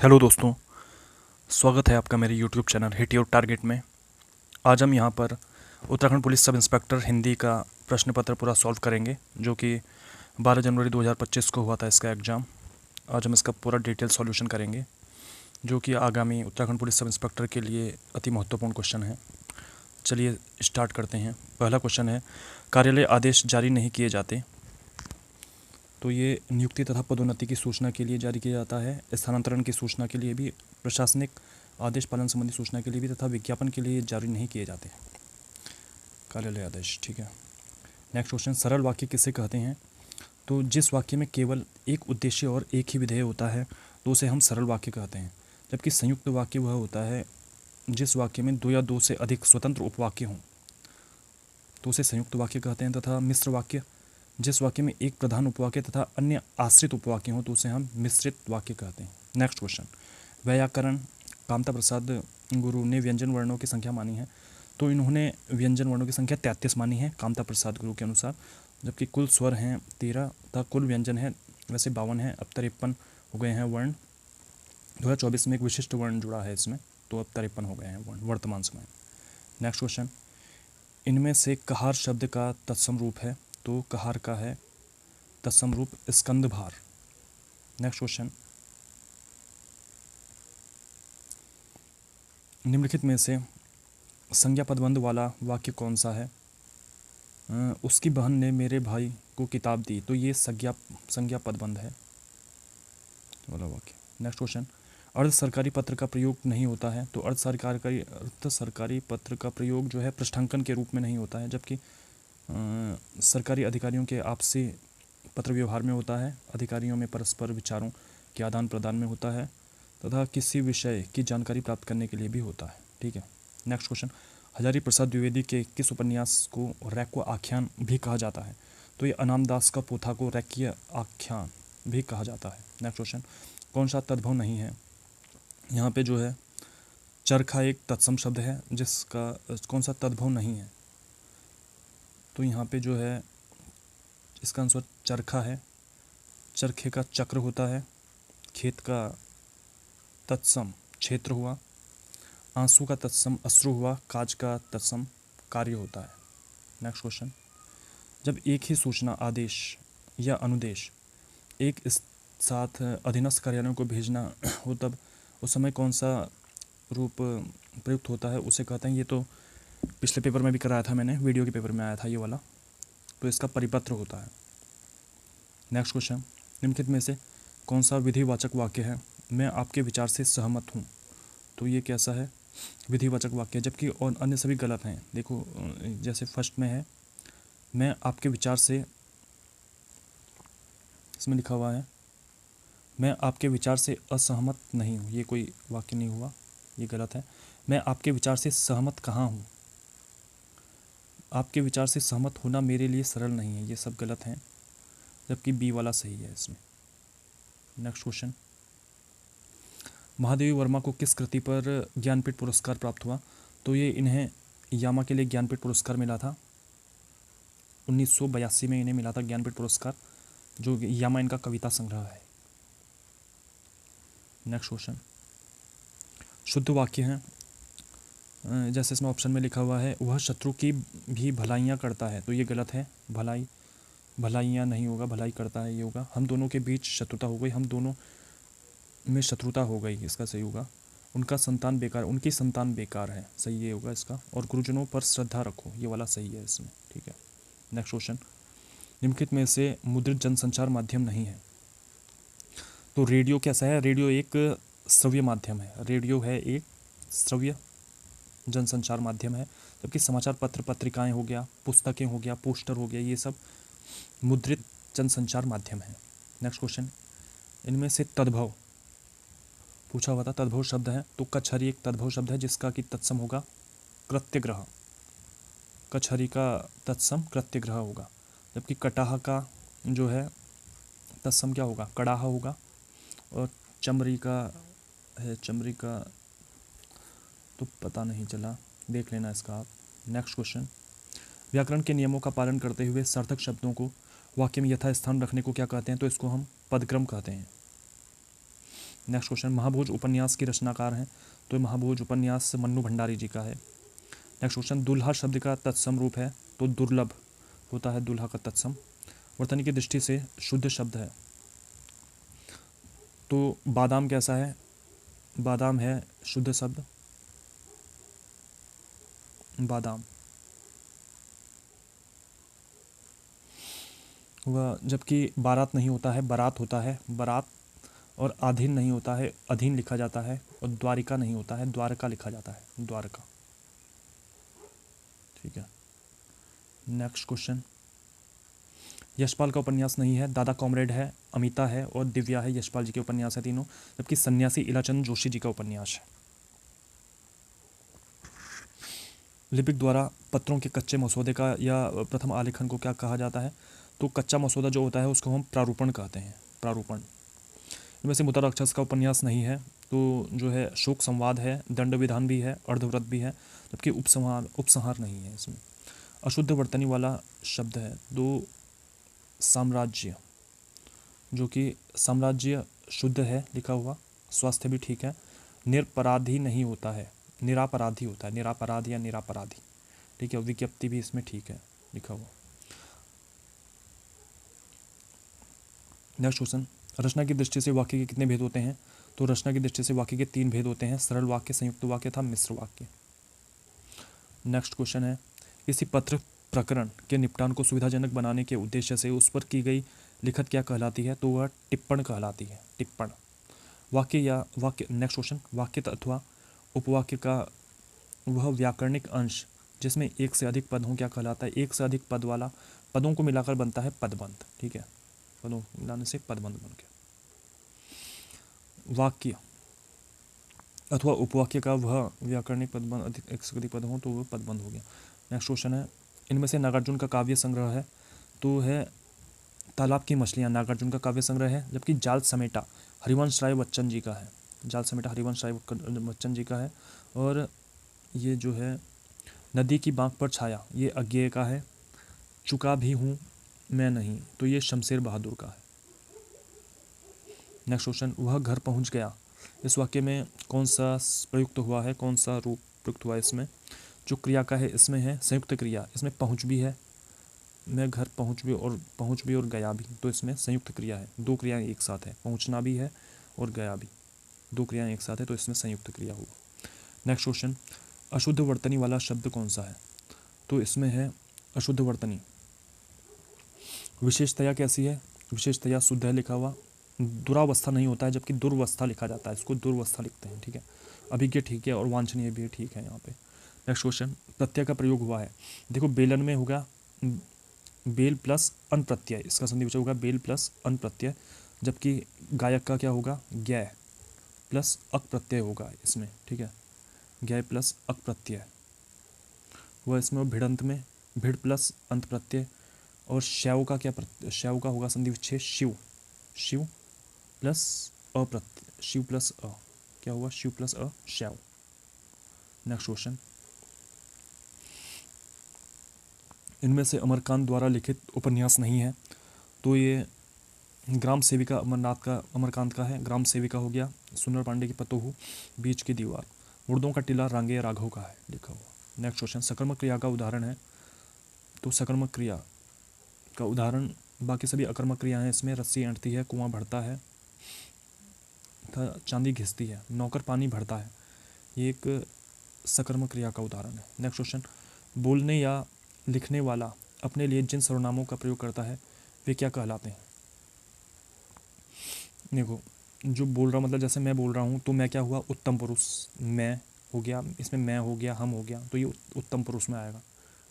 Hello दोस्तों, स्वागत है आपका मेरे YouTube channel hit your target में। आज हम यहाँ पर Uttarakhand police sub inspector Hindi का प्रश्न पत्र पूरा सॉल्व करेंगे, जो कि 12 जनवरी 2025 को हुआ था इसका एग्ज़ाम। आज हम इसका पूरा डिटेल सॉल्यूशन करेंगे, जो कि आगामी उत्तराखंड पुलिस सब इंस्पेक्टर के लिए अति महत्वपूर्ण क्वेश्चन है। चलिए स्टार्ट करते हैं। पहला क्वेश्चन है, कार्यालय आदेश जारी नहीं किए जाते। तो ये नियुक्ति तथा पदोन्नति की सूचना के लिए जारी किया जाता है, स्थानांतरण की सूचना के लिए भी, प्रशासनिक आदेश पालन संबंधी सूचना के लिए भी, तथा विज्ञापन के लिए जारी नहीं किए जाते कार्यालय आदेश। ठीक है। नेक्स्ट क्वेश्चन, सरल वाक्य किसे कहते हैं? तो जिस वाक्य में केवल एक उद्देश्य और एक ही विधेय होता है तो उसे हम सरल वाक्य कहते हैं, जबकि संयुक्त वाक्य वह होता है जिस वाक्य में दो या दो से अधिक स्वतंत्र उपवाक्य हों तो उसे संयुक्त वाक्य कहते हैं। तथा मिश्र वाक्य, जिस वाक्य में एक प्रधान उपवाक्य तथा अन्य आश्रित उपवाक्य हों तो उसे हम मिश्रित वाक्य कहते हैं। नेक्स्ट क्वेश्चन, व्याकरण कामता प्रसाद गुरु ने व्यंजन वर्णों की संख्या मानी है। तो इन्होंने व्यंजन वर्णों की संख्या 33 मानी है कामता प्रसाद गुरु के अनुसार, जबकि कुल स्वर हैं 13 तथा कुल व्यंजन है वैसे 52 है। अब 53 हो गए हैं वर्ण। 2024 में एक विशिष्ट वर्ण जुड़ा है इसमें, तो अब 53 हो गए हैं वर्ण वर्तमान समय। नेक्स्ट क्वेश्चन, इनमें से कहार शब्द का तत्सम रूप है? तो कहार का है तत्सम रूप स्कंदभार। नेक्स्ट क्वेश्चन, निम्नलिखित में से संज्ञा पदबंध वाला वाक्य कौन सा है? उसकी बहन ने मेरे भाई को किताब दी। तो ये संज्ञा पदबंध है वाला वाक्य। नेक्स्ट क्वेश्चन, अर्ध सरकारी पत्र का प्रयोग नहीं होता है। तो अर्ध सरकारी पत्र का प्रयोग जो है पृष्ठांकन के रूप में नहीं होता है, जबकि सरकारी अधिकारियों के आपसी पत्र व्यवहार में होता है, अधिकारियों में परस्पर विचारों के आदान प्रदान में होता है, तथा किसी विषय की जानकारी प्राप्त करने के लिए भी होता है। ठीक है। नेक्स्ट क्वेश्चन, हजारी प्रसाद द्विवेदी के किस उपन्यास को रैक्व आख्यान भी कहा जाता है? तो ये अनामदास का पोथा को रैक्य आख्यान भी कहा जाता है। नेक्स्ट क्वेश्चन, कौन सा तद्भव नहीं है? यहाँ पे जो है चरखा एक तत्सम शब्द है जिसका कौन सा तद्भव नहीं है? तो यहाँ पे जो है इसका आंसर चरखा है। चरखे का चक्र होता है, खेत का तत्सम क्षेत्र हुआ, आंसू का तत्सम अश्रु हुआ, काज का तत्सम कार्य होता है। नेक्स्ट क्वेश्चन, जब एक ही सूचना आदेश या अनुदेश एक साथ अधीनस्थ कार्यालयों को भेजना हो तब उस समय कौन सा रूप प्रयुक्त होता है? उसे कहते हैं, ये तो पिछले पेपर में भी कराया था मैंने, वीडियो के पेपर में आया था ये वाला, तो इसका परिपत्र होता है। नेक्स्ट क्वेश्चन, निम्नलिखित में से कौन सा विधिवाचक वाक्य है? मैं आपके विचार से सहमत हूँ। तो ये कैसा है? विधिवाचक वाक्य, जबकि और अन्य सभी गलत हैं। देखो जैसे फर्स्ट में है मैं आपके विचार से, इसमें लिखा हुआ है मैं आपके विचार से असहमत नहीं हूँ, ये कोई वाक्य नहीं हुआ, ये गलत है। मैं आपके विचार से सहमत कहाँ हूँ? आपके विचार से सहमत होना मेरे लिए सरल नहीं है, ये सब गलत हैं, जबकि बी वाला सही है इसमें। नेक्स्ट क्वेश्चन, महादेवी वर्मा को किस कृति पर ज्ञानपीठ पुरस्कार प्राप्त हुआ? तो ये इन्हें यामा के लिए ज्ञानपीठ पुरस्कार मिला था, 1982 में इन्हें मिला था ज्ञानपीठ पुरस्कार, जो यामा इनका कविता संग्रह है। नेक्स्ट क्वेश्चन, शुद्ध वाक्य है, जैसे इसमें ऑप्शन में लिखा हुआ है वह शत्रु की भी भलाइयाँ करता है। तो ये गलत है, भलाइयाँ नहीं होगा, भलाई करता है ये होगा। हम दोनों के बीच शत्रुता हो गई, हम दोनों में शत्रुता हो गई, इसका सही होगा। उनकी संतान बेकार है, सही ये होगा इसका। और गुरुजनों पर श्रद्धा रखो, ये वाला सही है इसमें। ठीक है। नेक्स्ट क्वेश्चन, निम्नलिखित में से मुद्रित जनसंचार माध्यम नहीं है। तो रेडियो कैसा है? रेडियो एक श्रव्य माध्यम है, रेडियो है एक श्रव्य जनसंचार माध्यम है, जबकि समाचार पत्र पत्रिकाएं हो गया, पुस्तकें हो गया, पोस्टर हो गया, ये सब मुद्रित जनसंचार माध्यम है। नेक्स्ट क्वेश्चन, इनमें से तद्भव पूछा हुआ था, तद्भव शब्द है। तो कचहरी एक तद्भव शब्द है जिसका कि तत्सम होगा कृत्यग्रह, कचहरी का तत्सम कृत्यग्रह होगा, जबकि कटाह का जो है तत्सम क्या होगा? कड़ाहा होगा। और चमरी का तो पता नहीं चला, देख लेना इसका आप। नेक्स्ट क्वेश्चन, व्याकरण के नियमों का पालन करते हुए सार्थक शब्दों को वाक्य में यथास्थान रखने को क्या कहते हैं? तो इसको हम पदक्रम कहते हैं। नेक्स्ट क्वेश्चन, महाभोज उपन्यास के रचनाकार हैं, तो ये महाभोज उपन्यास मन्नू भंडारी जी का है। नेक्स्ट क्वेश्चन, दुल्हा शब्द का तत्सम रूप है, तो दुर्लभ होता है दुल्हा का तत्सम। वर्तनी की दृष्टि से शुद्ध शब्द है, तो बादाम कैसा है, बादाम है शुद्ध शब्द, बादाम। वह जबकि बारात नहीं होता है, बारात होता है, बारात। और अधीन नहीं होता है, अधीन लिखा जाता है। और द्वारिका नहीं होता है, द्वारका लिखा जाता है, द्वारका। ठीक है। नेक्स्ट क्वेश्चन, यशपाल का उपन्यास नहीं है, दादा कॉमरेड है, अमिता है और दिव्या है, यशपाल जी के उपन्यास है तीनों। जबकि सन्यासी इलाचंद जोशी जी का उपन्यास है। लिपिक द्वारा पत्रों के कच्चे मसौदे का या प्रथम आलेखन को क्या कहा जाता है, तो कच्चा मसौदा जो होता है उसको हम प्रारूपण कहते हैं, प्रारूपण। इनमें से मुद्रा राक्षस का उपन्यास नहीं है, तो जो है शोक संवाद है, दंड विधान भी है, अर्धव्रत भी है। जबकि उपसंहार नहीं है इसमें। अशुद्ध वर्तनी वाला शब्द है, तो साम्राज्य, जो कि साम्राज्य शुद्ध है लिखा हुआ, स्वास्थ्य भी ठीक है। निरपराधी नहीं होता है, निरापराधी होता है, निरापराध या निरापराधी। ठीक है, विज्ञप्ति भी इसमें ठीक है लिखा हुआ। नेक्स्ट क्वेश्चन, रचना की दृष्टि से वाक्य के कितने भेद होते हैं, तो रचना की दृष्टि से वाक्य के 3 भेद होते हैं, सरल वाक्य, संयुक्त वाक्य था मिश्र वाक्य। नेक्स्ट क्वेश्चन है, किसी पत्र प्रकरण के निपटान को सुविधाजनक बनाने के उद्देश्य से उस पर की गई लिखत क्या कहलाती है, तो वह टिप्पण कहलाती है, टिप्पण। वाक्य या वाक्य, नेक्स्ट क्वेश्चन, वाक्य अथवा उपवाक्य का वह व्याकरणिक अंश जिसमें एक से अधिक पद हों क्या कहलाता है, एक से अधिक पद वाला पदों को मिलाकर बनता है पदबंध। ठीक है, पदों मिलाने से पदबंध बन गया। वाक्य अथवा उपवाक्य का वह व्याकरणिक पदबंध अधिक एक से अधिक पद हों तो वह पदबंध हो गया। नेक्स्ट क्वेश्चन है, इनमें से नागार्जुन का काव्य संग्रह है, तो है तालाब की मछलियाँ, नागार्जुन का काव्य संग्रह है। जबकि जाल समेटा हरिवंश राय बच्चन जी का है, जाल समेटा हरिवंश राय बच्चन जी का है। और ये जो है नदी की बांक पर छाया, ये अज्ञेय का है। चुका भी हूँ मैं नहीं, तो ये शमशेर बहादुर का है। नेक्स्ट क्वेश्चन, वह घर पहुँच गया, इस वाक्य में कौन सा प्रयुक्त हुआ है, कौन सा रूप प्रयुक्त हुआ है इसमें, जो क्रिया का है इसमें है संयुक्त क्रिया, इसमें पहुँच भी है, मैं घर पहुँच भी और गया भी, तो इसमें संयुक्त क्रिया है, दो क्रियाएं एक साथ है, पहुँचना भी है और गया भी, दो क्रियाएं एक साथ है, तो इसमें संयुक्त क्रिया हुआ। नेक्स्ट क्वेश्चन, अशुद्ध वर्तनी वाला शब्द कौन सा है, तो इसमें है अशुद्ध वर्तनी। विशेषतया कैसी है, विशेषतया शुद्ध है लिखा हुआ। दुरावस्था नहीं होता है, जबकि दुर्वस्था लिखा जाता है, इसको दुर्वस्था लिखते हैं। ठीक है, अभिज्ञ ठीक है और वांछनीय भी ठीक है यहाँ पे। नेक्स्ट क्वेश्चन, प्रत्यय का प्रयोग हुआ है, देखो बेलन में होगा बेल प्लस अन प्रत्यय, इसका संधिवाचक होगा बेल प्लस अन प्रत्यय। जबकि गायक का क्या होगा, ज्ञ प्लस अक प्रत्यय होगा इसमें। ठीक है, ज्ञ प्लस अक प्रत्यय वह इसमें। भिड़ंत में भिड़ प्लस अंत प्रत्यय। और शैव का क्या शैव का होगा संधि विच्छेद शिव, शिव प्लस अ प्रत्यय, शिव प्लस अ क्या हुआ, शिव प्लस अ शैव। नेक्स्ट क्वेश्चन, इनमें से अमरकांत द्वारा लिखित उपन्यास नहीं है, तो ये ग्राम सेविका अमरकांत का है। ग्राम सेविका हो गया सुंदर पांडे की पतोहू, बीच की दीवार, मुर्दों का टिला रांगे राघव का है लिखा हुआ। नेक्स्ट क्वेश्चन, सकर्मक क्रिया का उदाहरण है, तो सकर्मक क्रिया का उदाहरण, बाकी सभी अकर्मक क्रिया हैं इसमें। रस्सी ऐंठती है, कुआं भरता है, चांदी घिसती है, नौकर पानी भरता है, ये एक सकर्मक क्रिया का उदाहरण है। नेक्स्ट क्वेश्चन, बोलने या लिखने वाला अपने लिए जिन सर्वनामों का प्रयोग करता है वे क्या कहलाते हैं। देखो, जो बोल रहा मतलब जैसे मैं बोल रहा हूँ, तो मैं क्या हुआ, उत्तम पुरुष, मैं हो गया, इसमें मैं हो गया, हम हो गया, तो ये उत्तम पुरुष में आएगा।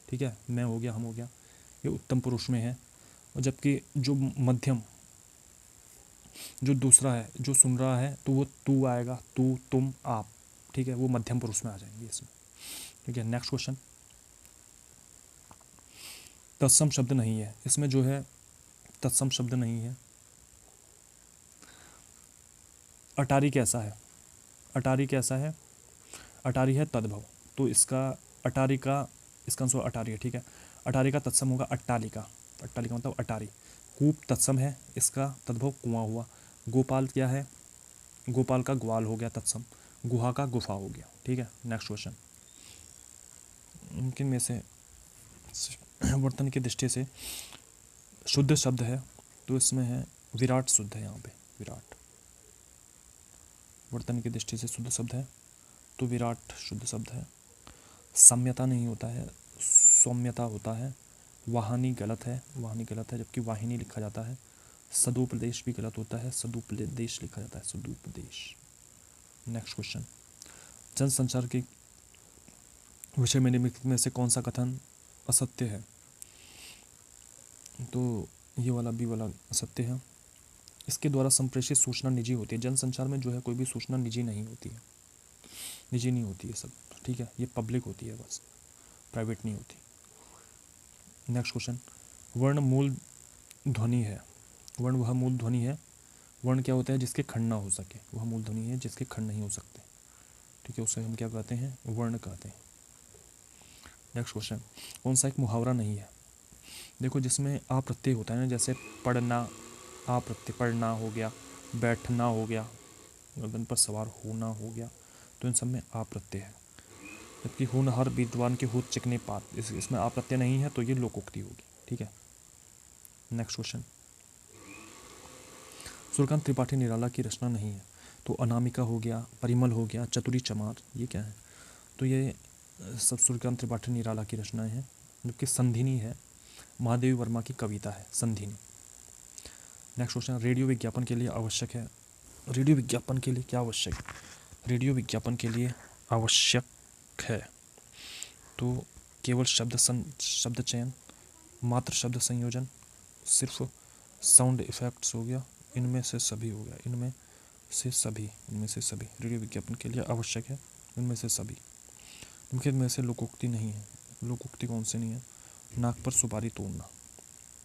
ठीक है, मैं हो गया, हम हो गया, ये उत्तम पुरुष में है। और जबकि जो मध्यम, जो दूसरा है जो सुन रहा है, तो वो तू आएगा, तू, तुम, आप। ठीक है, वो मध्यम पुरुष में आ जाएंगे इसमें। ठीक है, नेक्स्ट क्वेश्चन, तत्सम शब्द नहीं है, इसमें जो है तत्सम शब्द नहीं है। अटारी कैसा है, अटारी कैसा है, अटारी है तद्भव, तो इसका अटारी का, इसका आंसर अटारी है। ठीक है, अटारी का तत्सम होगा अट्टालिका, अट्टालिका मतलब अटारी। कूप तत्सम है, इसका तद्भव कुआं हुआ। गोपाल क्या है, गोपाल का ग्वाल हो गया तत्सम, गुहा का गुफा हो गया। ठीक है, नेक्स्ट क्वेश्चन। इनके में से वर्तन की दृष्टि से शुद्ध शब्द है तो इसमें है विराट शुद्ध है। यहाँ पे विराट वर्तन की दृष्टि से शुद्ध शब्द है तो विराट शुद्ध शब्द है। साम्यता नहीं होता है, सौम्यता होता है। वाहनी गलत है, वाहनी गलत है, जबकि वाहिनी लिखा जाता है। सदुपदेश भी गलत होता है, सदुपदेश लिखा जाता है, सदुपदेश। Next question. जनसंचार के विषय में निम्नलिखित में से कौन सा कथन असत्य है? तो ये वाला बी वाला असत्य है। इसके द्वारा संप्रेषित सूचना निजी होती है। जनसंचार में जो है कोई भी सूचना निजी नहीं होती है, निजी नहीं होती है सब। ठीक है, ये पब्लिक होती है बस, प्राइवेट नहीं होती। Next question. वर्ण मूल ध्वनि है। वर्ण वह मूल ध्वनि है। वर्ण क्या होता है? जिसके खंड ना हो सके, वह मूल ध्वनि है जिसके खंड नहीं हो सकते। ठीक है, उसे हम क्या कहते हैं? वर्ण कहते हैं। Next question. कौन सा एक मुहावरा नहीं है? देखो, जिसमें आ प्रत्यय होता है ना, जैसे पढ़ना, आ प्रत्यय, पढ़ना हो गया, बैठना हो गया, गर्दन पर सवार होना हो गया, तो इन सब में आ प्रत्यय है। जबकि होनहार विद्वान के होत चिकने पात, इसमें आ प्रत्यय नहीं है, तो ये लोकोक्ति होगी। ठीक है, नेक्स्ट क्वेश्चन। सूर्यकांत त्रिपाठी निराला की रचना नहीं है, तो अनामिका हो गया, परिमल हो गया, चतुरी चमार, ये क्या है? तो ये सब सूर्यकांत त्रिपाठी निराला की रचनाएं हैं। जबकि संधिनी है, महादेवी वर्मा की कविता है संधिनी। Next question. रेडियो विज्ञापन के लिए आवश्यक है। रेडियो विज्ञापन के लिए क्या आवश्यक है? रेडियो विज्ञापन के लिए आवश्यक है तो केवल शब्द चयन, मात्र शब्द संयोजन, सिर्फ साउंड इफेक्ट्स हो गया, इनमें से सभी हो गया, इनमें से सभी रेडियो विज्ञापन के लिए आवश्यक है, इनमें से सभी। इनके में से लोकोक्ति नहीं है। लोकोक्ति कौन सी नहीं है? नाक पर सुपारी तोड़ना,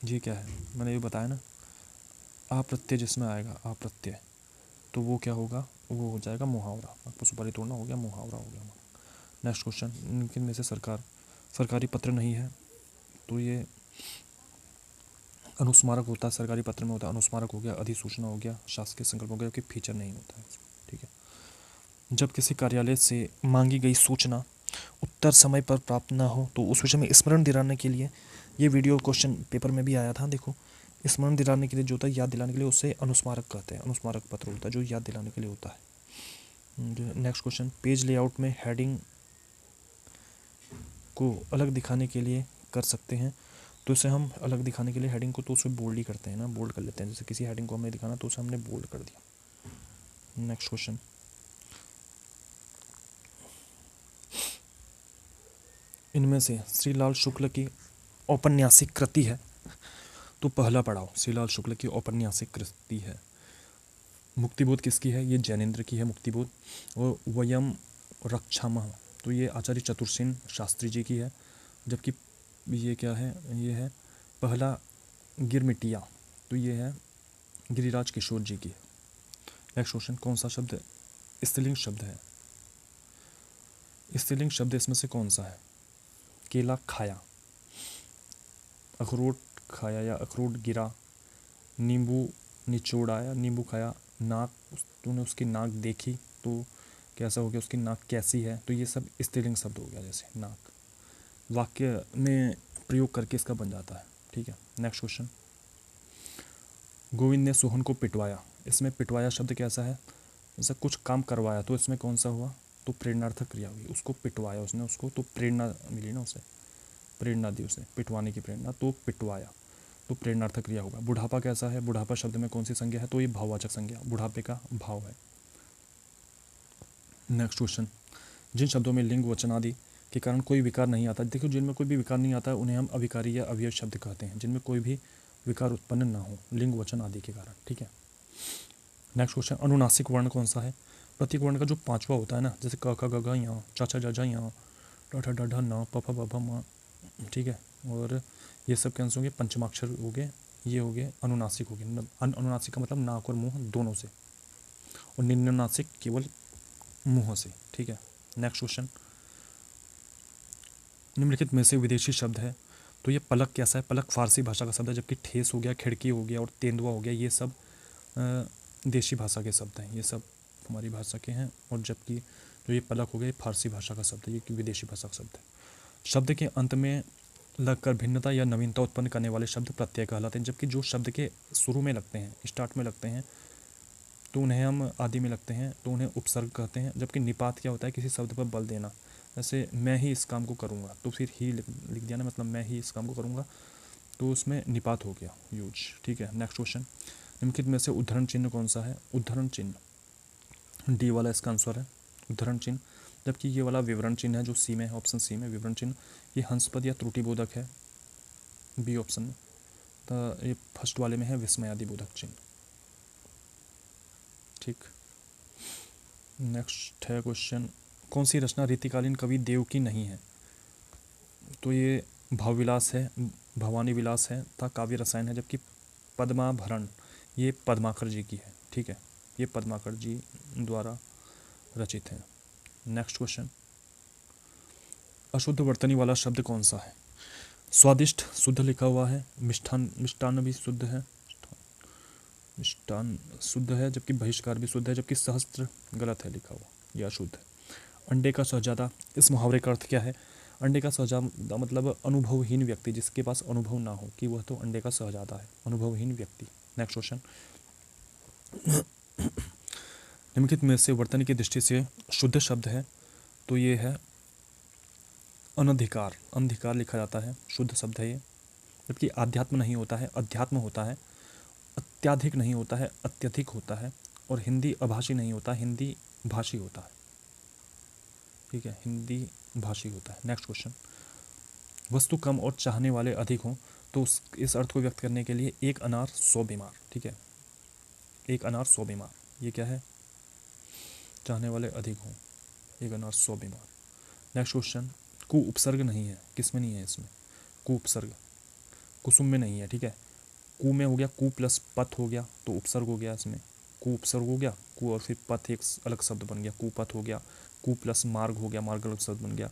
ये क्या है? मैंने ये बताया ना, आ प्रत्यय जिसमें आएगा, आ प्रत्यय, तो वो क्या होगा? वो हो जाएगा मुहावरा। नाक पर सुपारी तोड़ना हो गया, मुहावरा हो गया। Next question. इनके में से सरकारी पत्र नहीं है, तो ये अनुस्मारक होता है। सरकारी पत्र में होता है, अनुस्मारक हो गया, अधिसूचना हो गया, शासकीय संकल्प हो गया, कि फीचर नहीं होता है। ठीक है। जब किसी कार्यालय से मांगी गई सूचना उत्तर समय पर प्राप्त ना हो, तो उस विषय में स्मरण दिलाने के लिए, ये वीडियो क्वेश्चन पेपर में भी आया था, देखो, स्मरण दिलाने के लिए जो होता है, याद दिलाने के लिए, उसे अनुस्मारक कहते हैं। अनुस्मारक पत्र होता है जो याद दिलाने के लिए होता है। Next question. पेज लेआउट में हेडिंग को अलग दिखाने के लिए कर सकते हैं, तो इसे हम अलग दिखाने के लिए हेडिंग को तो उसे बोल्ड ही करते हैं ना, बोल्ड कर लेते हैं। जैसे किसी हेडिंग को हमें दिखाना तो उसे हमने बोल्ड कर दिया। Next question. इनमें से श्रीलाल शुक्ल की औपन्यासिक कृति है, तो पहला पढ़ाओ। श्रीलाल शुक्ल की औपन्यासिक कृति है। मुक्तिबोध किसकी है? ये जैनेन्द्र की है, मुक्तिबोध। और वयम रक्षामः, तो ये आचार्य चतुर्सेन शास्त्री जी की है। जबकि ये क्या है? ये है पहला गिरमिटिया, तो ये है गिरिराज किशोर जी की। Next question. कौन सा शब्द स्त्रीलिंग शब्द है? स्त्रीलिंग शब्द इसमें से कौन सा है? केला खाया, अखरोट खाया या अखरोट गिरा, नींबू निचोड़ाया, नींबू खाया, नाक, तूने उसकी नाक देखी तो कैसा हो गया? उसकी नाक कैसी है? तो ये सब स्त्रीलिंग शब्द हो गया। जैसे नाक वाक्य में प्रयोग करके इसका बन जाता है। ठीक है, नेक्स्ट क्वेश्चन। गोविंद ने सोहन को पिटवाया, इसमें पिटवाया शब्द कैसा है? जैसे कुछ काम करवाया, तो इसमें कौन सा हुआ? तो प्रेरणार्थक क्रिया हुई। उसको पिटवाया उसने, उसको तो प्रेरणा मिली ना, उसे प्रेरणा दी, उसे पिटवाने की प्रेरणा, तो पिटवाया, तो प्रेरणार्थक क्रिया होगा। बुढ़ापा कैसा है? बुढ़ापा शब्द में कौन सी संज्ञा है? तो ये भाववाचक संज्ञा, बुढ़ापे का भाव है। Next question. जिन शब्दों में लिंग वचन आदि के कारण कोई विकार नहीं आता, देखो जिनमें कोई भी विकार नहीं आता उन्हें हम अविकारी या अवयव शब्द कहते हैं, जिनमें कोई भी विकार उत्पन्न ना हो लिंग वचन आदि के कारण। ठीक है, नेक्स्ट क्वेश्चन। अनुनासिक वर्ण कौन सा है? प्रत्येक वर्ण का जो पांचवा होता है ना, जैसे क ख ग घ ञ, च छ ज झ ञ, ट ठ ड ढ न, प फ ब भ म। ठीक है, और ये सब कैंसिल होंगे, पंचमाक्षर हो गए, ये हो गए अनुनासिक हो गए। अनुनासिक का मतलब नाक और मुंह दोनों से, और निम्ननासिक केवल मुंह से। ठीक है, नेक्स्ट क्वेश्चन। निम्नलिखित में से विदेशी शब्द है, तो ये पलक कैसा है? पलक फारसी भाषा का शब्द है। जबकि ठेस हो गया, खिड़की हो गया और तेंदुआ हो गया, ये सब देशी भाषा के शब्द हैं। ये सब हमारी भाषा के हैं, और जबकि जो ये पलक हो गया ये फारसी भाषा का शब्द है, ये विदेशी भाषा का शब्द है। शब्द के अंत में लगकर भिन्नता या नवीनता उत्पन्न करने वाले शब्द प्रत्यय कहलाते हैं, जबकि जो शब्द के शुरू में लगते हैं, स्टार्ट में लगते हैं, तो उन्हें हम आदि में लगते हैं तो उन्हें उपसर्ग कहते हैं। जबकि निपात क्या होता है, किसी शब्द पर बल देना, जैसे मैं ही इस काम को करूँगा, तो फिर ही लिख दिया ना, मतलब मैं ही इस काम को करूँगा, तो उसमें निपात हो गया यूज। ठीक है, नेक्स्ट क्वेश्चन, निम्नलिखित में से उद्धरण चिन्ह कौन सा है? उद्धरण चिन्ह डी वाला इसका आंसर है, उद्धरण चिन्ह। जबकि ये वाला विवरण चिन्ह है जो सी में है, ऑप्शन सी में विवरण चिन्ह, ये हंसपद या त्रुटिबोधक है, बी ऑप्शन में। तो ये फर्स्ट वाले में है विस्मयादि बोधक चिन्ह। ठीक, नेक्स्ट है क्वेश्चन, कौन सी रचना रीतिकालीन कवि देव की नहीं है? तो ये भावविलास है, भवानी विलास है तथा काव्य रसायन है। जबकि पद्माभरण ये पद्माकर जी की है। ठीक है, ये पद्माकर जी द्वारा रचित है। नेक्स्ट क्वेश्चन, अशुद्ध वर्तनी वाला शब्द कौन सा है? स्वादिष्ट शुद्ध लिखा हुआ है, मिष्ठान मिष्टान्न भी शुद्ध है, मिष्टान शुद्ध है, जबकि बहिष्कार भी शुद्ध है, जबकि सहस्त्र गलत है लिखा हुआ, यह अशुद्ध है। अंडे का शहजादा, इस मुहावरे का अर्थ क्या है? अंडे का शहजादा मतलब अनुभवहीन व्यक्ति, जिसके पास अनुभव ना हो, कि वह तो अंडे का शहजादा है, अनुभवहीन व्यक्ति। नेक्स्ट क्वेश्चन, निम्नलिखित में से वर्तनी की दृष्टि से शुद्ध शब्द है, तो ये है अनधिकार, अंधिकार लिखा जाता है, शुद्ध शब्द है ये। जबकि आध्यात्म नहीं होता है, अध्यात्म होता है, अत्याधिक नहीं होता है, अत्यधिक होता है, और हिंदी अभाषी नहीं होता, हिंदी भाषी होता है। ठीक है, हिंदी भाषी होता है। नेक्स्ट क्वेश्चन, वस्तु कम और चाहने वाले अधिक हों, तो इस अर्थ को व्यक्त करने के लिए एक अनार 100 बीमार। ठीक है, एक अनार 100 बीमार, ये क्या है? चाहने वाले अधिक हों, एक अनार 100 बीमार। नेक्स्ट क्वेश्चन, कु उपसर्ग नहीं है, किस में नहीं है? इसमें कु उपसर्ग कुसुम में नहीं है। ठीक है, कु में हो गया, कु प्लस पथ हो गया तो उपसर्ग हो गया, इसमें कु उपसर्ग हो गया, कु और फिर पथ एक अलग शब्द बन गया, कुपथ हो गया, कु प्लस मार्ग हो गया, मार्ग अलग शब्द बन गया,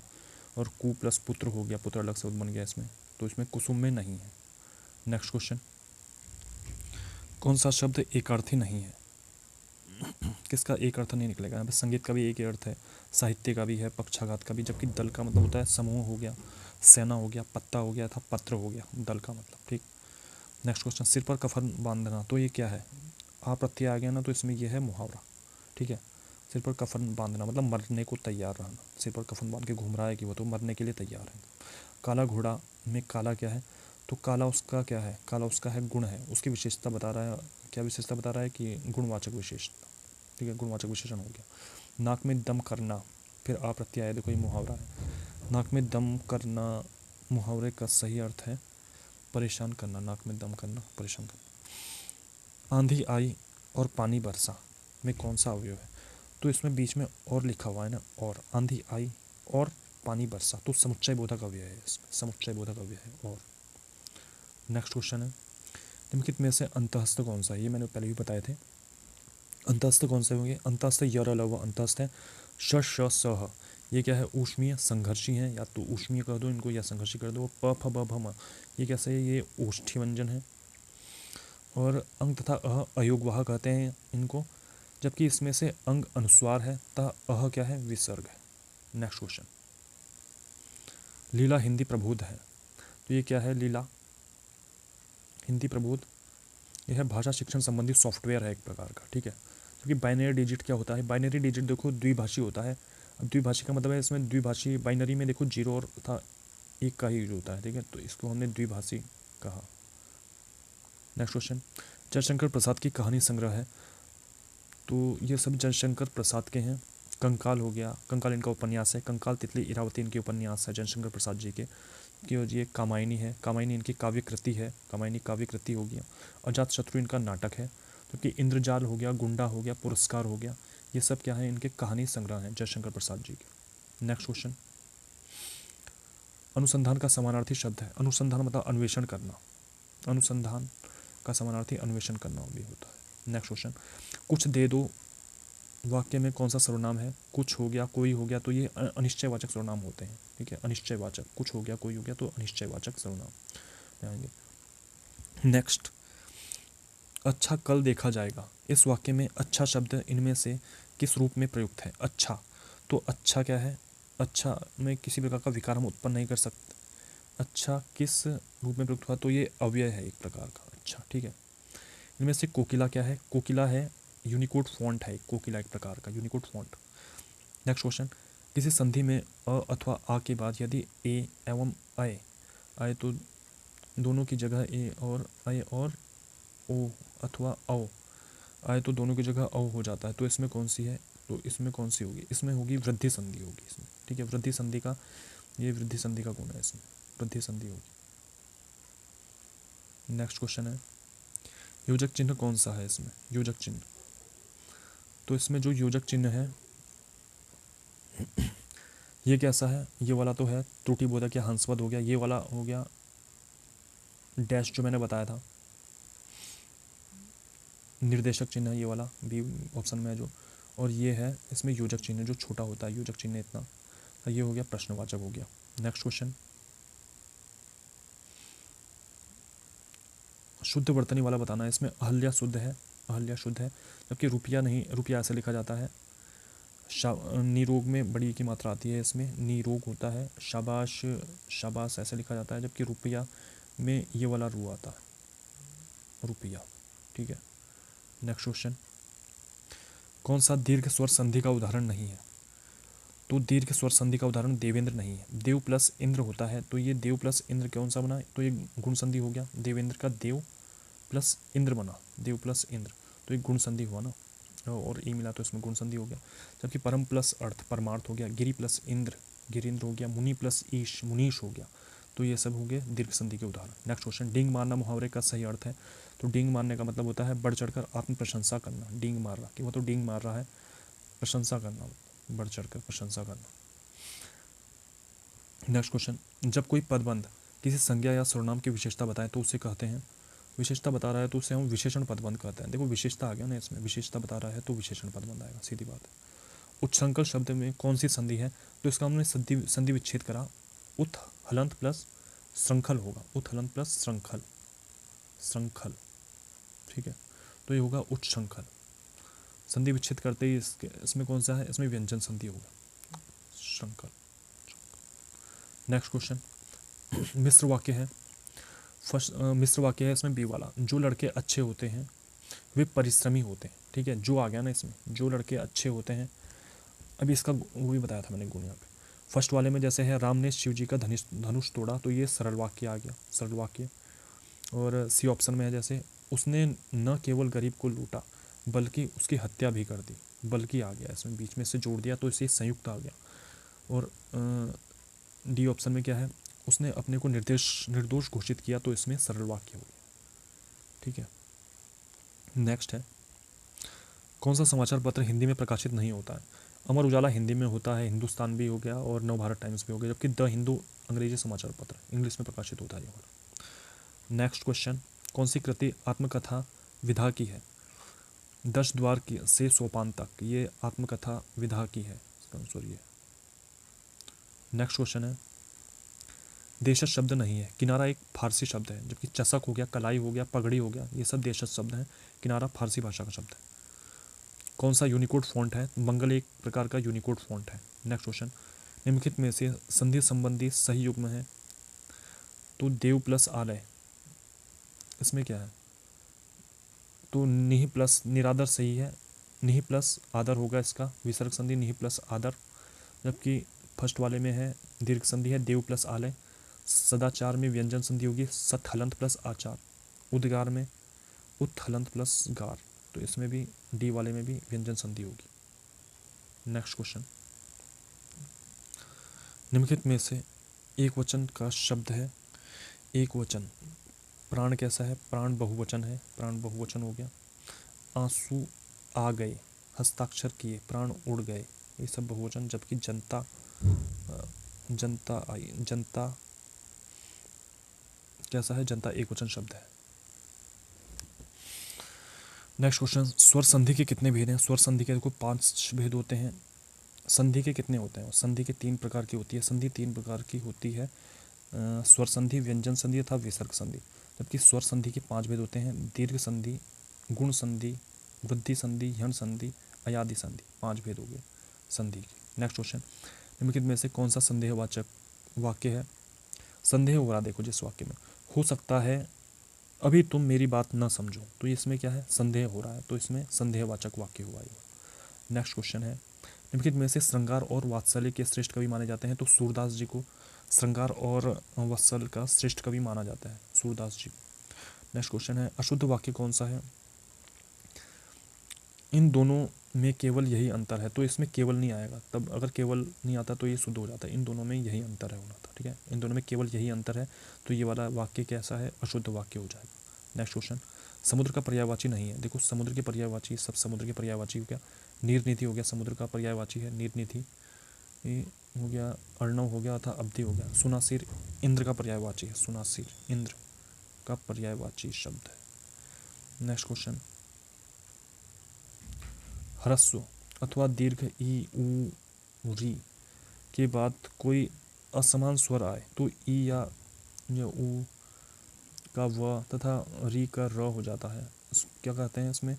और कु प्लस पुत्र हो गया, पुत्र अलग शब्द बन गया इसमें, तो इसमें कुसुम में नहीं है। नेक्स्ट क्वेश्चन, कौन सा शब्द एक अर्थी नहीं है? किसका एक अर्थ नहीं निकलेगा? यहाँ पे संगीत का भी एक ही अर्थ है, साहित्य का भी है, पक्षाघात का भी। जबकि दल का मतलब होता है समूह हो गया, सेना हो गया, पत्ता हो गया था, पत्र हो गया दल का मतलब। ठीक, नेक्स्ट क्वेश्चन, सिर पर कफन बांधना, तो ये क्या है? आ प्रत्यय आ गया ना, तो इसमें यह है मुहावरा। ठीक है, सिर पर कफन बांधना मतलब मरने को तैयार रहना, सिर पर कफन बांध के घूम रहा है कि वो तो मरने के लिए तैयार है। काला घोड़ा में काला क्या है? तो काला उसका क्या है? काला उसका है गुण है, उसकी विशेषता बता रहा है। क्या विशेषता बता रहा है? कि गुणवाचक विशेषता। ठीक है, गुणवाचक विशेषण हो गया। नाक में दम करना, फिर आ प्रत्यय है, देखो ये मुहावरा है। नाक में दम करना मुहावरे का सही अर्थ है परेशान करना, नाक में दम करना, परेशान करना। आंधी आई और पानी बरसा में कौन सा अवयव है? तो इसमें बीच में और लिखा हुआ है ना, और आंधी आई और पानी बरसा, तो समुच्चय बोधक अवयव है, इसमें समुच्चय बोधक अवयव है। और नेक्स्ट क्वेश्चन है, निम्नलिखित में से अंतःस्थ कौन सा है? ये मैंने पहले भी बताए थे। अंतःस्थ कौन से होंगे? अंतःस्थ यर लव अंतःस्थ है, श श स, ये क्या है? ऊष्मीय संघर्षी हैं, या तो ऊष्मीय कर दो इनको या संघर्षी कर दो। प फ ब भ म, ये कैसे है? ये ओष्ठी व्यंजन है। और अंग तथा अह अयोगवाह कहते हैं इनको, जबकि इसमें से अंग अनुस्वार है तथा अह क्या है? विसर्ग है। नेक्स्ट क्वेश्चन, लीला हिंदी प्रबोध है, तो ये क्या है? लीला हिंदी प्रबोध, यह है भाषा शिक्षण संबंधी सॉफ्टवेयर है एक प्रकार का। ठीक है, क्योंकि बाइनरी डिजिट क्या होता है? बाइनरी डिजिट देखो द्विभाषी होता है। अब द्विभाषी का मतलब है इसमें द्विभाषी, बाइनरी में देखो जीरो और था एक का ही यूज होता है। ठीक है, तो इसको हमने द्विभाषी कहा। नेक्स्ट क्वेश्चन, जयशंकर प्रसाद की कहानी संग्रह है, तो ये सब जयशंकर प्रसाद के हैं। कंकाल हो गया, कंकाल इनका उपन्यास है, कंकाल तितली इरावती इनके उपन्यास है जयशंकर प्रसाद जी के। कि ये कामायनी है, कामायनी इनकी काव्य कृति है, कामायनी काव्य कृति हो गया। अजात शत्रु इनका नाटक है, क्योंकि इंद्रजाल हो गया, गुंडा हो गया, पुरस्कार हो गया, ये सब क्या है? इनके कहानी संग्रह हैं जयशंकर प्रसाद जी के। नेक्स्ट क्वेश्चन, अनुसंधान का समानार्थी शब्द है। अनुसंधान मतलब अन्वेषण करना, अनुसंधान का समानार्थी अन्वेषण करना भी होता है। नेक्स्ट क्वेश्चन, कुछ दे दो वाक्य में कौन सा सर्वनाम है? कुछ हो गया, कोई हो गया, तो ये अनिश्चयवाचक सर्वनाम होते हैं। ठीक है, अनिश्चयवाचक, कुछ हो गया, कोई हो गया, तो अनिश्चयवाचक सर्वनाम आएंगे। नेक्स्ट, अच्छा कल देखा जाएगा। इस वाक्य में अच्छा शब्द इनमें से किस रूप में प्रयुक्त है? अच्छा, तो अच्छा क्या है? अच्छा में किसी प्रकार का विकार हम उत्पन्न नहीं कर सकते। अच्छा किस रूप में प्रयुक्त हुआ? तो ये अव्यय है एक प्रकार का। अच्छा, ठीक है। इनमें से कोकिला क्या है? कोकिला है यूनिकोड फॉन्ट है, कोकिला एक प्रकार का यूनिकोड फॉन्ट। नेक्स्ट क्वेश्चन, किसी संधि में अ अथवा आ के बाद यदि ए एवं आए आए तो दोनों की जगह ए और आए और ओ अथवा औ आए तो दोनों की जगह औ हो जाता है, तो इसमें कौन सी है? तो इसमें कौन सी होगी? इसमें होगी वृद्धि संधि होगी इसमें, ठीक है। वृद्धि संधि का, ये वृद्धि संधि का गुण है इसमें, वृद्धि संधि होगी। नेक्स्ट क्वेश्चन है, योजक चिन्ह कौन सा है इसमें? योजक चिन्ह, तो इसमें जो योजक चिन्ह है ये कैसा है? ये वाला तो है त्रुटिबोधक या हंसपद हो गया, ये वाला हो गया डैश जो मैंने बताया था, निर्देशक चिन्ह है ये वाला, बी ऑप्शन में है जो, और ये है इसमें योजक चिन्ह जो छोटा होता है, योजक चिन्ह इतना, ये हो गया प्रश्नवाचक हो गया। नेक्स्ट क्वेश्चन, शुद्ध वर्तनी वाला बताना है। इसमें अहल्या शुद्ध है, अहल्या शुद्ध है, जबकि रुपया नहीं, रुपया ऐसे लिखा जाता है। निरोग में बड़ी की मात्रा आती है, इसमें निरोग होता है। शाबाश, शाबाश ऐसे लिखा जाता है, जबकि रुपया में ये वाला रू आता है, रुपया, ठीक है। नेक्स्ट क्वेश्चन, कौन सा दीर्घ स्वर संधि का उदाहरण नहीं है? तो दीर्घ स्वर संधि का उदाहरण देवेंद्र नहीं है। देव प्लस इंद्र होता है, तो ये देव प्लस इंद्र कौन सा बना? तो ये गुण संधि हो गया, देवेंद्र का देव प्लस इंद्र बना, देव प्लस इंद्र, तो ये गुण संधि हुआ ना, और ई मिला तो इसमें गुण संधि हो गया। जबकि परम प्लस अर्थ परमार्थ हो गया, गिरि प्लस इंद्र गिरीन्द्र हो गया, मुनि प्लस ईश मुनीश हो गया, तो ये सब हो गए दीर्घ संधि के उदाहरण। नेक्स्ट क्वेश्चन, डींग मारना मुहावरे का सही अर्थ है? तो डींग मारने का मतलब होता है बढ़ चढ़कर आत्म प्रशंसा करना। डींग मार रहा कि वो तो डींग मार रहा है, प्रशंसा करना, बढ़ चढ़कर प्रशंसा करना। नेक्स्ट क्वेश्चन, जब कोई पदबंध किसी संज्ञा या सर्वनाम की विशेषता बताए तो उसे कहते हैं, विशेषता बता रहा है तो उसे हम विशेषण पदबंध कहते हैं। देखो विशेषता आ गया ना इसमें, विशेषता बता रहा है तो विशेषण पदबंध आएगा, सीधी बात है। उच्छृंखल शब्द में कौन सी संधि है? तो इसका हमने संधि विच्छेद करा, उथ हलंत प्लस श्रृंखल होगा, उथ हलंत प्लस श्रृंखल, श्रृंखल, ठीक है। तो ये होगा उच्छृंखल। संधि विच्छेद करते ही इसमें कौन सा है? इसमें व्यंजन संधि होगा, श्रृंखल। नेक्स्ट क्वेश्चन, मिश्र वाक्य है। फर्स्ट मिश्र वाक्य है इसमें बी वाला, जो लड़के अच्छे होते हैं वे परिश्रमी होते हैं, ठीक है। जो आ गया ना इसमें, जो लड़के अच्छे होते हैं, अभी इसका वो भी बताया था मैंने गुण यहाँ पे। फर्स्ट वाले में जैसे है राम ने शिव जी का धनुष तोड़ा, तो ये सरल वाक्य आ गया, सरल वाक्य। और सी ऑप्शन में है जैसे उसने न केवल गरीब को लूटा बल्कि उसकी हत्या भी कर दी, बल्कि आ गया इसमें, बीच में से जोड़ दिया तो इसे संयुक्त आ गया। और डी ऑप्शन में क्या है? उसने अपने को निर्दोष घोषित किया, तो इसमें सरल वाक्य हो गया, ठीक है। नेक्स्ट है, कौन सा समाचार पत्र हिंदी में प्रकाशित नहीं होता है? अमर उजाला हिंदी में होता है, हिंदुस्तान भी हो गया और नवभारत टाइम्स भी हो गया, जबकि द हिंदू अंग्रेजी समाचार पत्र इंग्लिश में प्रकाशित होता है ये वाला। नेक्स्ट क्वेश्चन, कौन सी कृति आत्मकथा विधा की है? 10 द्वार की से सोपान तक, ये आत्मकथा विधा की है, इसका आंसर ये। नेक्स्ट क्वेश्चन है, देशज शब्द नहीं है, किनारा एक फारसी शब्द है, जबकि चषक हो गया, कलाई हो गया, पगड़ी हो गया, ये सब देशज शब्द हैं, किनारा फारसी भाषा का शब्द है। कौन सा यूनिकोड फॉन्ट है? मंगल एक प्रकार का यूनिकोड फॉन्ट है। नेक्स्ट क्वेश्चन, निम्नलिखित में से संधि संबंधी सही युग्म है? तो देव प्लस आलय, इसमें क्या है? तो निहि प्लस निरादर सही है, निहि प्लस आदर होगा इसका, विसर्ग संधि निहि प्लस आदर। जबकि फर्स्ट वाले में है दीर्घ संधि है देव प्लस आलय। सदाचार में व्यंजन संधि होगी सत हलंत प्लस आचार। उद्गार में उत हलंत प्लस गार, तो इसमें भी डी वाले में भी व्यंजन संधि होगी। नेक्स्ट क्वेश्चन, निम्नलिखित में से एक वचन का शब्द है एक वचन, प्राण कैसा है? प्राण बहुवचन है, प्राण बहुवचन हो गया। आंसू आ गए, हस्ताक्षर किए, प्राण उड़ गए, ये सब बहुवचन। जबकि जनता, जनता आई, जनता कैसा है? जनता एक वचन शब्द है। नेक्स्ट क्वेश्चन, स्वर संधि के कितने भेद हैं? स्वर संधि के देखो 5 भेद होते हैं। संधि के कितने होते हैं? संधि के 3 प्रकार की होती है, संधि 3 प्रकार की होती है, स्वर संधि, व्यंजन संधि तथा विसर्ग संधि। जबकि स्वर संधि के 5 भेद होते हैं, दीर्घ संधि, गुण संधि, वृद्धि संधि, यण संधि, अयादि संधि, 5 भेद हो गए संधि के। नेक्स्ट क्वेश्चन, निम्नलिखित में से कौन सा संदेहवाचक वाक्य है? संदेह हो रहा देखो जिस वाक्य में, हो सकता है अभी तुम मेरी बात न समझो, तो इसमें क्या है? संदेह हो रहा है, तो इसमें संदेहवाचक वाक्य हुआ ये। नेक्स्ट क्वेश्चन है, निम्नलिखित में से श्रृंगार और वात्सल्य के श्रेष्ठ कवि माने जाते हैं? तो सूरदास जी को श्रृंगार और वात्सल्य का श्रेष्ठ कवि माना जाता है, सूरदास जी। नेक्स्ट क्वेश्चन है, अशुद्ध वाक्य कौन सा है? इन दोनों में केवल यही अंतर है, तो इसमें केवल नहीं आएगा, तब अगर केवल नहीं आता तो ये शुद्ध हो जाता है। इन दोनों में यही अंतर है होना था, ठीक है, इन दोनों में केवल यही अंतर है, तो ये वाला वाक्य कैसा है? अशुद्ध वाक्य हो जाएगा। नेक्स्ट क्वेश्चन, समुद्र का पर्यायवाची नहीं है? देखो समुद्र के पर्यायवाची, सब समुद्र के पर्यायवाची हो गया। नीरनिधि हो गया, समुद्र का पर्यायवाची है नीरनिधि, ये हो गया। अर्णव हो गया, अथा अब्धि हो गया। सुनासिर इंद्र का पर्यायवाची है, सुनासिर इंद्र का पर्यायवाची शब्द है। नेक्स्ट क्वेश्चन, ह्रस्व अथवा दीर्घ ई ऊ री के बाद कोई असमान स्वर आए तो ई या ऊ का व तथा री का र हो जाता है, क्या कहते हैं? इसमें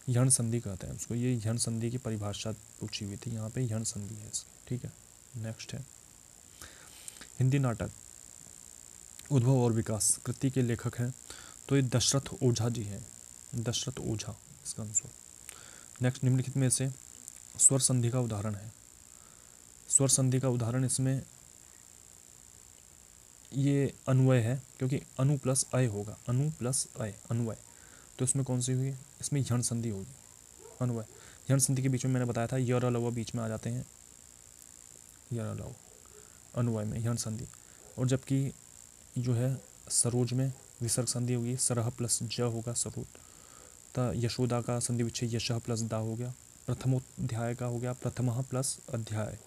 यण संधि कहते हैं उसको। ये यण संधि की परिभाषा पूछी हुई थी, यहाँ पे यण संधि है इसकी, ठीक है। नेक्स्ट है, हिंदी नाटक उद्भव और विकास कृति के लेखक हैं? तो ये दशरथ ओझा जी हैं, दशरथ ओझा इसका आंसर। नेक्स्ट, निम्नलिखित में से स्वर संधि का उदाहरण है? स्वर संधि का उदाहरण इसमें ये अन्वय है, क्योंकि अनु प्लस अय होगा, अनु प्लस अय अन्वय, तो इसमें कौन सी हुई? इसमें यण संधि होगी, अन्वय। यण संधि के बीच में मैंने बताया था यर और लव बीच में आ जाते हैं, यर और लव अन्वय में यण संधि। और जबकि जो है सरोज में विसर्ग संधि होगी, सरह प्लस ज होगा सरोज। त यशोदा का संधि विच्छेद यशः प्लस दा हो गया। प्रथमोध्याय का हो गया प्रथमः प्लस अध्याय,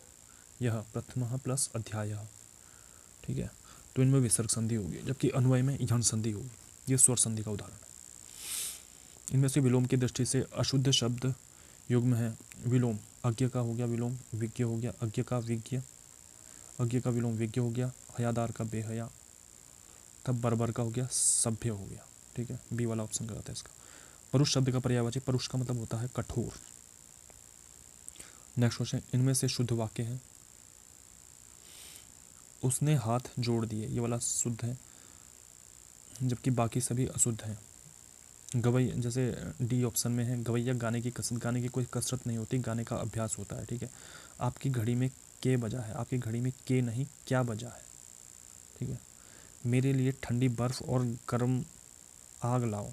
यह प्रथमः प्लस अध्याय, ठीक है। तो इनमें विसर्ग संधि होगी, जबकि अन्वय में यण संधि होगी। ये स्वर संधि का उदाहरण है। इनमें से विलोम की दृष्टि से अशुद्ध शब्द युग्म है? विलोम, अज्ञ का हो गया विलोम, विज्ञ हो गया, अज्ञ का विज्ञ, अज्ञ का विलोम विज्ञ हो गया, हयादार का बेहया, तब बर्बर का हो गया सभ्य हो गया, ठीक है। बी वाला ऑप्शन गलत है इसका। परुष शब्द का पर्यायवाची, परुष का मतलब होता है कठोर। नेक्स्ट क्वेश्चन, इनमें से शुद्ध वाक्य है? उसने हाथ जोड़ दिए, ये वाला शुद्ध है, जबकि बाकी सभी अशुद्ध हैं। गवैया, जैसे डी ऑप्शन में है, गवैया गाने की कसरत, गाने की कोई कसरत नहीं होती, गाने का अभ्यास होता है, ठीक है। आपकी घड़ी में के बजा है, आपकी घड़ी में के नहीं क्या बजा है, ठीक है। मेरे लिए ठंडी बर्फ़ और गर्म आग लाओ,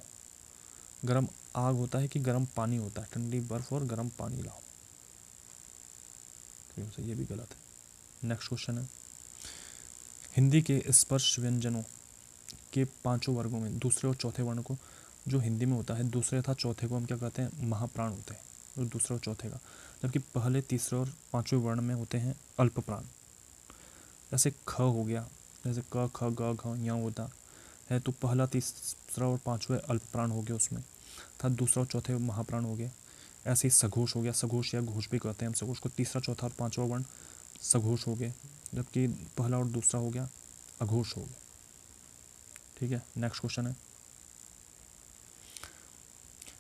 गर्म आग होता है कि गर्म पानी होता है? ठंडी बर्फ़ और गर्म पानी लाओ, ठीक है, ये भी गलत है। नेक्स्ट क्वेश्चन है, हिंदी के स्पर्श व्यंजनों के 5 वर्गों में दूसरे और चौथे वर्ण को, जो हिंदी में होता है दूसरे तथा चौथे को हम क्या कहते हैं? महाप्राण होते हैं, तो दूसरे और चौथे का। जबकि पहले, तीसरे और पांचवें वर्ण में होते हैं अल्प प्राण। जैसे ख हो गया, जैसे क ख ग घ यहाँ होता है, तो पहला, तीसरा और पांचवें अल्प प्राण हो गए उसमें, था दूसरा और चौथे महाप्राण हो गए। ऐसे ही सघोष हो गया, सघोष या घोष भी कहते हैं हम सघोष को, तीसरा चौथा और पांचवा वर्ण सघोष हो गए, जबकि पहला और दूसरा हो गया अघोष हो गया, ठीक है। नेक्स्ट क्वेश्चन है,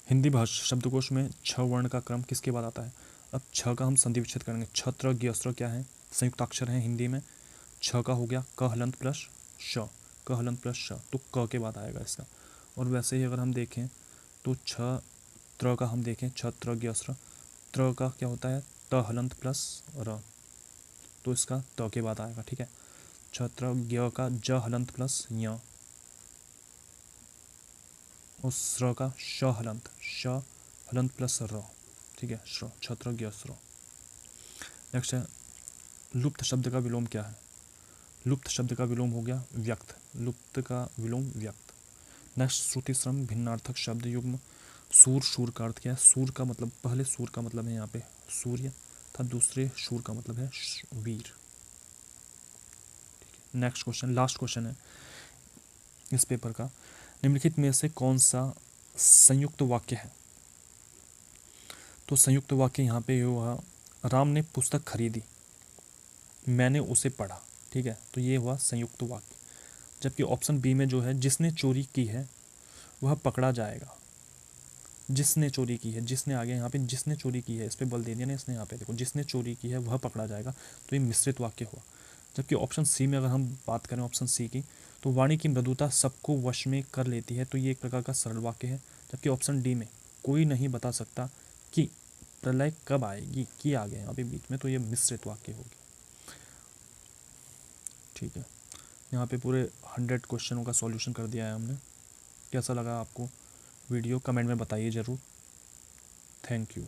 हिंदी भाषा शब्दकोश में छ वर्ण का क्रम किसके बाद आता है? अब छ का हम संधि विच्छेद करेंगे। छत्र ज्ञस्त्र क्या है? संयुक्ताक्षर है हिंदी में। छ का हो गया क हलंत प्लस श, क हलंत प्लस श, तो क के बाद आएगा इसका। और वैसे ही अगर हम देखें तो छ त्र का हम देखें, छत्र ज्ञस्त्र, त्र का क्या होता है? त हलंत प्लस र, तो इसका त के बाद आएगा, ठीक है। छत्र ज्ञ का ज हलंत प्लस य, और स्र का श हलंत प्लस र, ठीक है, श्र, छत्र ज्ञ स्र। नेक्स्ट है, लुप्त शब्द का विलोम क्या है? लुप्त शब्द का विलोम हो गया व्यक्त, लुप्त का विलोम व्यक्त। नेक्स्ट, श्रुति श्रम भिन्नार्थक शब्द युग्म सूर, शूर का अर्थ क्या है? सूर का मतलब, पहले सूर का मतलब है यहाँ पे सूर्य था, दूसरे शूर का मतलब है वीर। नेक्स्ट क्वेश्चन, लास्ट क्वेश्चन है इस पेपर का, निम्नलिखित में से कौन सा संयुक्त वाक्य है? तो संयुक्त वाक्य यहाँ पे हुआ, राम ने पुस्तक खरीदी, मैंने उसे पढ़ा, ठीक है, तो ये हुआ संयुक्त वाक्य। जबकि ऑप्शन बी में जो है, जिसने चोरी की है वह पकड़ा जाएगा, जिसने चोरी की है, जिसने आ गया यहाँ पे, जिसने चोरी की है, इस पर बल दे दिया ना इसने, यहाँ पे देखो जिसने चोरी की है वह पकड़ा जाएगा, तो ये मिश्रित वाक्य हुआ। जबकि ऑप्शन सी में अगर हम बात करें ऑप्शन सी की, तो वाणी की मृदुता सबको वश में कर लेती है, तो ये एक प्रकार का सरल वाक्य है। जबकि ऑप्शन डी में कोई नहीं बता सकता कि प्रलय कब आएगी, की आ गया यहाँ पे बीच में, तो ये मिश्रित वाक्य होगी। ठीक है, यहाँ पे पूरे 100 क्वेश्चनों का सॉल्यूशन कर दिया है हमने। कैसा लगा आपको वीडियो, कमेंट में बताइए ज़रूर। Thank you.